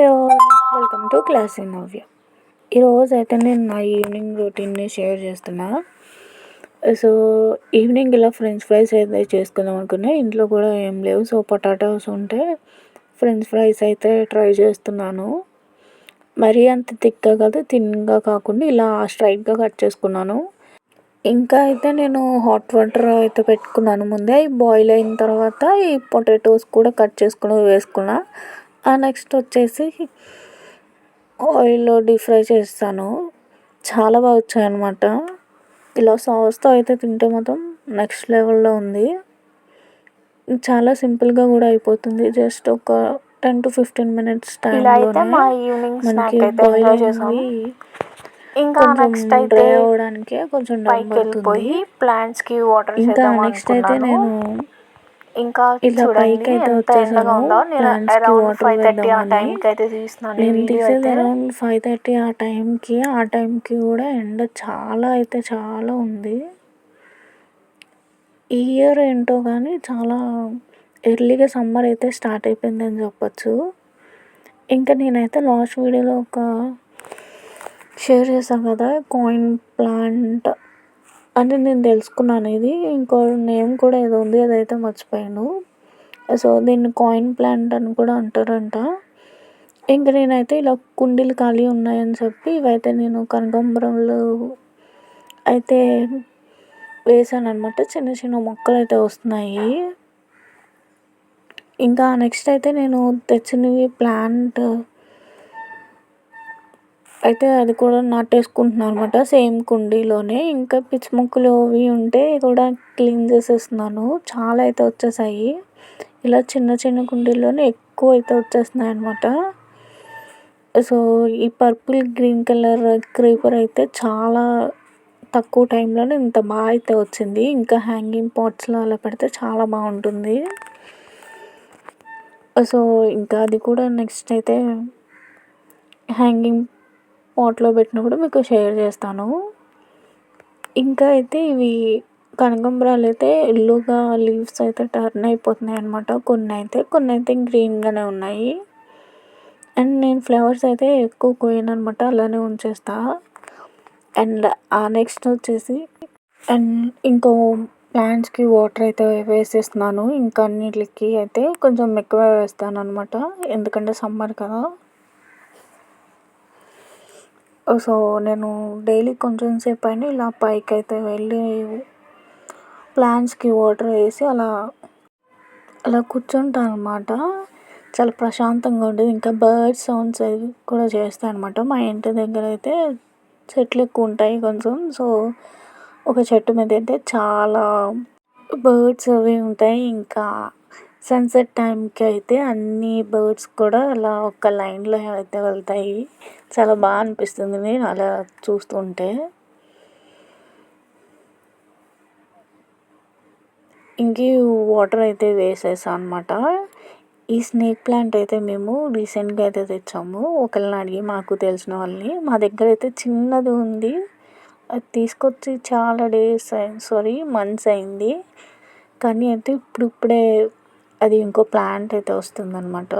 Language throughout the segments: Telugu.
Hello welcome to class in Navya. ఈరోజు అయితే నేను నా ఈవినింగ్ రొటీన్ని షేర్ చేస్తున్నా. సో ఈవినింగ్ ఇలా ఫ్రెంచ్ ఫ్రైస్ అయితే చేసుకుందాం అనుకున్నా. ఇంట్లో కూడా ఏం లేవు. సో పొటాటోస్ ఉంటే ఫ్రెంచ్ ఫ్రైస్ అయితే ట్రై చేస్తున్నాను. మరీ అంత థిక్గా కాదు, థిన్గా కాకుండా ఇలా స్ట్రైట్గా కట్ చేసుకున్నాను. ఇంకా అయితే నేను హాట్ వాటర్ అయితే పెట్టుకున్నాను ముందే. అవి బాయిల్ అయిన తర్వాత ఈ పొటాటోస్ కూడా కట్ చేసుకుని వేసుకున్నా. నెక్స్ట్ వచ్చేసి ఆయిల్లో డీప్ ఫ్రై చేస్తాను. చాలా బాగా వచ్చాయన్నమాట. ఇలా సాస్తో అయితే తింటే మాత్రం నెక్స్ట్ లెవెల్లో ఉంది. చాలా సింపుల్గా కూడా అయిపోతుంది. జస్ట్ ఒక 10-15 మినిట్స్ టైంలోనే మనకి బాయిల్ అయింది. ఇంకా నెక్స్ట్ అయితే డ్రై అవ్వడానికి కొంచెం టైం పడుతుంది. ప్లాంట్స్కి వాటర్ ఇంకా నెక్స్ట్ అయితే నేను ఇంకా ఇలా పైకి అయితే వచ్చేసాను. ప్లాంట్స్కి వాటర్ వేద్దామని. నేను తీసేది అరౌండ్ 5:30 ఆ టైంకి కూడా ఎండ చాలా ఉంది. ఈ ఇయర్ ఏంటో కానీ చాలా ఎర్లీగా సమ్మర్ అయితే స్టార్ట్ అయిపోయిందని చెప్పొచ్చు. ఇంకా నేనైతే లాస్ట్ వీడియోలో ఒక షేర్ చేశాను కదా, కాయిన్ ప్లాంట్ అని నేను తెలుసుకున్నాను. ఇది ఇంకో నేమ్ కూడా ఏదో ఉంది, అదైతే మర్చిపోయాను. సో దీన్ని కాయిన్ ప్లాంట్ అని కూడా అంటారంట. ఇంక నేనైతే ఇలా కుండీలు ఖాళీ ఉన్నాయని చెప్పి ఇవైతే నేను కనకాంబరాలు అయితే వేసాను అనమాట. చిన్న చిన్న మొక్కలు అయితే వస్తున్నాయి. ఇంకా నెక్స్ట్ అయితే నేను తెచ్చినవి ప్లాంట్ అయితే అది కూడా నాటేసుకుంటున్నాను అనమాట, సేమ్ కుండీలోనే. ఇంకా పిచ్చి మొక్కలు అవి ఉంటే కూడా క్లీన్ చేసేస్తున్నాను. చాలా అయితే వచ్చేసాయి. ఇలా చిన్న చిన్న కుండీల్లోనే ఎక్కువ అయితే వచ్చేస్తున్నాయి అనమాట. సో ఈ పర్పుల్ గ్రీన్ కలర్ క్రీపర్ అయితే చాలా తక్కువ టైంలోనే ఇంత బాగా అయితే వచ్చింది. ఇంకా హ్యాంగింగ్ పాట్స్లో అలా పెడితే చాలా బాగుంటుంది. సో ఇంకా అది కూడా నెక్స్ట్ అయితే హ్యాంగింగ్ పాట్లో పెట్టినప్పుడు మీకు షేర్ చేస్తాను. ఇంకా అయితే ఇవి కనకాంబరాలు అయితే ఎల్లోగా లీవ్స్ అయితే టర్న్ అయిపోతున్నాయి అనమాట. కొన్ని అయితే గ్రీన్గానే ఉన్నాయి. అండ్ నేను ఫ్లవర్స్ అయితే ఎక్కువ కోయను అనమాట, అలానే ఉంచేస్తా. అండ్ నెక్స్ట్ వచ్చేసి ఇంకో ప్లాంట్స్కి వాటర్ అయితే వేసేస్తున్నాను. ఇంకా అన్నిటికి అయితే కొంచెం ఎక్కువ వేస్తాను అనమాట, ఎందుకంటే సమ్మర్ కదా. సో నేను డైలీ కొంచెం సేపు అయినా ఇలా పైకి అయితే వెళ్ళి ప్లాంట్స్కి వాటర్ వేసి అలా కూర్చుంటాను అనమాట. చాలా ప్రశాంతంగా ఉంటుంది. ఇంకా బర్డ్ సౌండ్స్ అవి కూడా చేస్తాయి అనమాట. మా ఇంటి దగ్గర అయితే చెట్లు ఎక్కువ ఉంటాయి కొంచెం. సో ఒక చెట్టు మీద అయితే చాలా బర్డ్స్ అవి ఉంటాయి. ఇంకా సన్సెట్ టైంకి అయితే అన్ని బర్డ్స్ కూడా అలా ఒక లైన్లో అయితే వెళ్తాయి. చాలా బాగా అనిపిస్తుంది నేను అలా చూస్తుంటే. ఇంక వాటర్ అయితే వేసేసాను అనమాట. ఈ స్నేక్ ప్లాంట్ అయితే మేము రీసెంట్గా అయితే తెచ్చాము. ఒకళ్ళని అడిగి, మాకు తెలిసిన వాళ్ళని. మా దగ్గర అయితే చిన్నది ఉంది. అది తీసుకొచ్చి చాలా మంత్స్ అయింది. కానీ అయితే ఇప్పుడే అది ఇంకో ప్లాంట్ అయితే వస్తుందన్నమాట.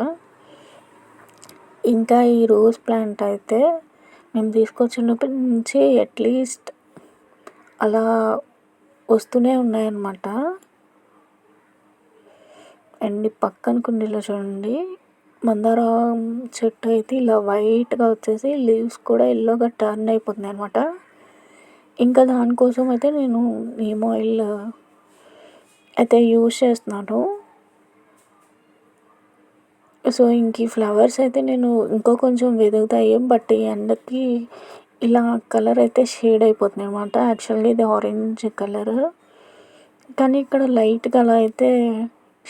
ఇంకా ఈ రోజ్ ప్లాంట్ అయితే మేము తీసుకొచ్చినప్పటి నుంచి అట్లీస్ట్ అలా వస్తూనే ఉన్నాయన్నమాట. అండ్ పక్కన కుండీలో చూడండి, మందార చెట్టు అయితే ఇలా వైట్గా వచ్చేసి లీవ్స్ కూడా ఎల్లోగా టర్న్ అయిపోతున్నాయి అనమాట. ఇంకా దానికోసం అయితే నేను నీమ్ ఆయిల్ అయితే యూజ్ చేస్తున్నాను. సో ఇంక ఈ ఫ్లవర్స్ అయితే నేను ఇంకో కొంచెం వెతుకుతాయి, బట్ ఈ ఎండకి ఇలా కలర్ అయితే షేడ్ అయిపోతున్నాయి అనమాట. యాక్చువల్గా ఇది ఆరెంజ్ కలర్, కానీ ఇక్కడ లైట్గా అలా అయితే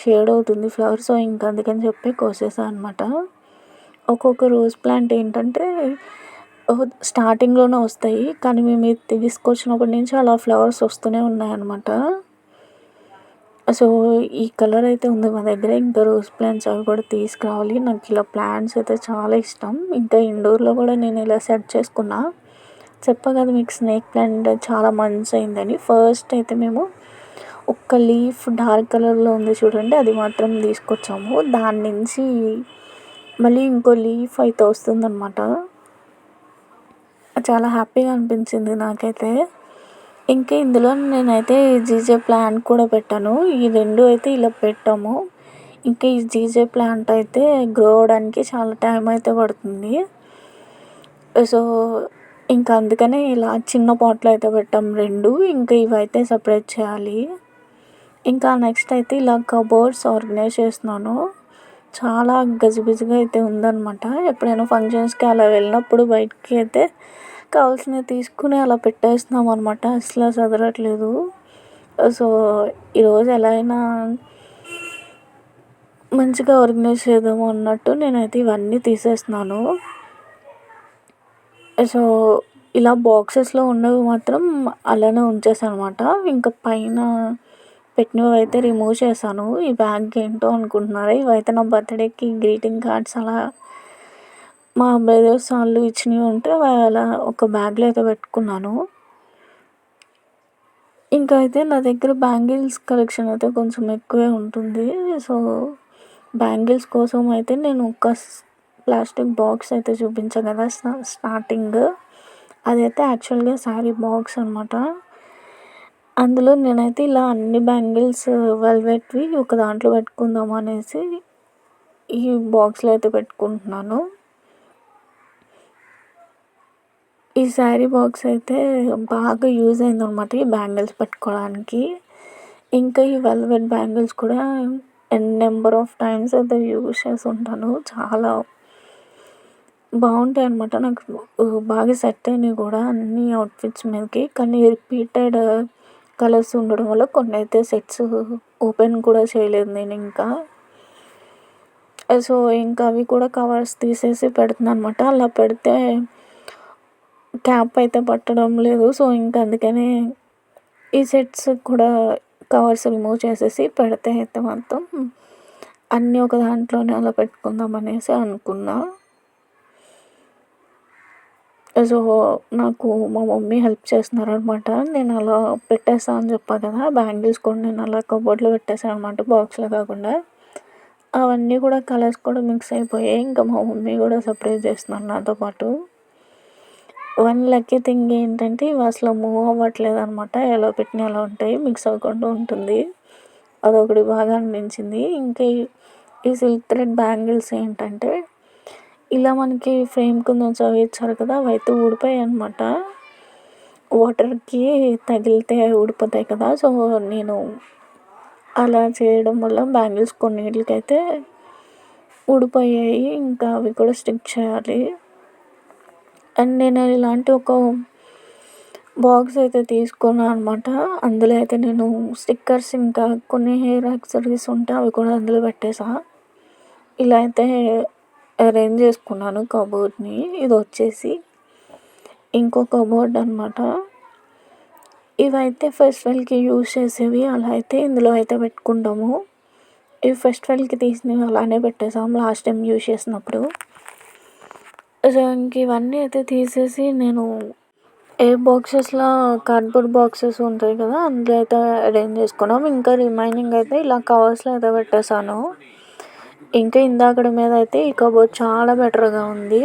షేడ్ అవుతుంది ఫ్లవర్. సో ఇంకా అందుకని చెప్పి కోసేసాను అనమాట. ఒక్కొక్క రోజ్ ప్లాంట్ ఏంటంటే స్టార్టింగ్లోనే వస్తాయి, కానీ మేము ఇది తీసుకొచ్చినప్పటి నుంచి అలా ఫ్లవర్స్ వస్తూనే ఉన్నాయన్నమాట. సో ఈ కలర్ అయితే ఉంది మా దగ్గర. ఇంకా రోజ్ ప్లాంట్స్ అవి కూడా తీసుకురావాలి. నాకు ఇలా ప్లాంట్స్ అయితే చాలా ఇష్టం. ఇంకా ఇండోర్లో కూడా నేను ఇలా సెట్ చేసుకున్నా. చెప్పా కదా మీకు, స్నేక్ ప్లాంట్ చాలా మంత్స్ అయిందని. ఫస్ట్ అయితే మేము ఒక్క లీఫ్ డార్క్ కలర్లో ఉంది చూడండి, అది మాత్రం తీసుకొచ్చాము. దాని నుంచి మళ్ళీ ఇంకో లీఫ్ అయితే వస్తుందన్నమాట. చాలా హ్యాపీగా అనిపించింది నాకైతే. ఇంకా ఇందులో నేనైతే జీజే ప్లాంట్ కూడా పెట్టాను. ఈ 2 అయితే ఇలా పెట్టాము. ఇంకా ఈ జీజే ప్లాంట్ అయితే గ్రో అవ్వడానికి చాలా టైం అయితే పడుతుంది. సో, ఇంకా అందుకనే ఇలా చిన్న పాట్‌లో అయితే పెట్టాం 2. ఇంకా ఇవైతే సెపరేట్ చేయాలి. ఇంకా నెక్స్ట్ అయితే ఇలా కబోర్డ్స్ ఆర్గనైజ్ చేస్తున్నాను. చాలా గజిబిజిగా అయితే ఉందనమాట. ఎప్పుడైనా ఫంక్షన్స్‌కి అలా వెళ్ళినప్పుడు బయటికి అయితే కావాల్సినవి తీసుకొని అలా పెట్టేస్తున్నాం అనమాట. అసలు సదరట్లేదు. సో, ఈరోజు ఎలా అయినా మంచిగా ఆర్గనైజ్ చేద్దాము అన్నట్టు నేనైతే ఇవన్నీ తీసేస్తున్నాను. సో, ఇలా బాక్సెస్‌లో ఉన్నవి మాత్రం అలానే ఉంచేసాను అనమాట. ఇంకా పైన పెట్టినవైతే రిమూవ్ చేశాను. ఈ బ్యాగ్ ఏంటో అనుకుంటున్నారా? ఇవైతే నా బర్త్‌డేకి గ్రీటింగ్ కార్డ్స్ అలా మా బ్రదర్స్ వాళ్ళు ఇచ్చినవి ఉంటే అలా ఒక బ్యాగ్‌లో అయితే పెట్టుకున్నాను. ఇంకా అయితే నా దగ్గర బ్యాంగిల్స్ కలెక్షన్ అయితే కొంచెం ఎక్కువే ఉంటుంది. సో, బ్యాంగిల్స్ కోసం అయితే నేను ఒక ప్లాస్టిక్ బాక్స్ అయితే చూపించా కదా స్టార్టింగ్. అదైతే యాక్చువల్‌గా శారీ బాక్స్ అనమాట. అందులో నేనైతే ఇలా అన్ని బ్యాంగిల్స్ వెల్వెట్‌వి ఒక దాంట్లో పెట్టుకుందాం అనేసి ఈ బాక్స్‌లో అయితే పెట్టుకుంటున్నాను. ఈ శారీ బాక్స్ అయితే బాగా యూజ్ అయిందనమాట ఈ బ్యాంగిల్స్ పెట్టుకోవడానికి. ఇంకా ఈ వెల్వెట్ బ్యాంగిల్స్ కూడా నెంబర్ ఆఫ్ టైమ్స్ అయితే యూజ్ చేసి ఉంటాను. చాలా బాగుంటాయన్నమాట. నాకు బాగా సెట్ అయినాయి కూడా అన్ని అవుట్‌ఫిట్స్ మీదకి. కానీ రిపీటెడ్ కలర్స్ ఉండడం వల్ల కొన్ని అయితే సెట్స్ ఓపెన్ కూడా చేయలేదు నేను ఇంకా. సో, ఇంకా అవి కూడా కవర్స్ తీసేసి పెడుతున్నాను అనమాట. అలా పెడితే క్యాప్ అయితే పట్టడం లేదు. సో, ఇంకా అందుకనే ఈ సెట్స్ కూడా కవర్స్ రిమూవ్ చేసేసి పెడితే అయితే మొత్తం అన్నీ ఒక దాంట్లోనే అలా పెట్టుకుందాం అనేసి అనుకున్నా. సో, నాకు మా మమ్మీ హెల్ప్ చేస్తున్నారనమాట. నేను అలా పెట్టేస్తా అని చెప్పా కదా! బ్యాంగిల్స్ కూడా నేను అలా కబోర్డ్‌లో పెట్టేసాను అనమాట బాక్స్‌లో కాకుండా. అవన్నీ కూడా కలర్స్ కూడా మిక్స్ అయిపోయాయి. ఇంకా మా మమ్మీ కూడా సెపరేట్ చేస్తున్నారు నాతో పాటు. వన్ లక్కీ థింగ్ ఏంటంటే ఇవి అసలు మూవ్ అవ్వట్లేదనమాట. ఎలా పెట్టినయి అలా ఉంటాయి. మిక్స్ అవ్వకుండా ఉంటుంది. అదొకటి బాగా అనిపించింది. ఇంకా ఈ సిల్క్ థ్రెడ్ బ్యాంగిల్స్ ఏంటంటే ఇలా మనకి ఫ్రేమ్ కింద అవి ఇచ్చారు కదా! అవైతే ఊడిపోయాయనమాట. వాటర్‌కి తగిలితే ఊడిపోతాయి కదా! సో, నేను అలా చేయడం వల్ల బ్యాంగిల్స్ కొన్నిటికైతే ఊడిపోయాయి. ఇంకా అవి కూడా స్టిక్ చేయాలి. అండ్ నేను ఇలాంటి ఒక బాక్స్ అయితే తీసుకున్నా అనమాట. అందులో అయితే నేను స్టిక్కర్స్ ఇంకా కొన్ని హెయిర్ యాక్సెసరీస్ ఉంటే అవి కూడా అందులో పెట్టేసా. ఇలా అయితే అరేంజ్ చేసుకున్నాను కబోర్డ్‌ని. ఇదొచ్చేసి ఇంకో కబోర్డ్ అనమాట. ఇవైతే ఫెస్టివల్‌కి యూజ్ చేసేవి. అలా అయితే ఇందులో అయితే పెట్టుకుంటాము. ఇవి ఫెస్టివల్‌కి తీసినవి అలానే పెట్టేసాం లాస్ట్ టైం యూజ్ చేసినప్పుడు. సో, ఇంక ఇవన్నీ అయితే తీసేసి నేను బాక్సెస్‌లో కార్డ్‌బోర్డ్ బాక్సెస్ ఉంటాయి కదా! అందులో అయితే అరేంజ్ చేసుకున్నాం. ఇంకా రిమైనింగ్ అయితే ఇలా కవర్స్‌లో అయితే పెట్టేసాను. ఇంకా ఇందాకడ మీద అయితే ఈ కబోర్డ్ చాలా బెటర్‌గా ఉంది.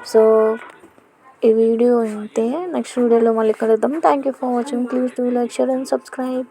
సో, ఈ వీడియో ఇంతే. నెక్స్ట్ వీడియోలో మళ్ళీ కలుద్దాం. Thank you for watching. Please do like, share and subscribe.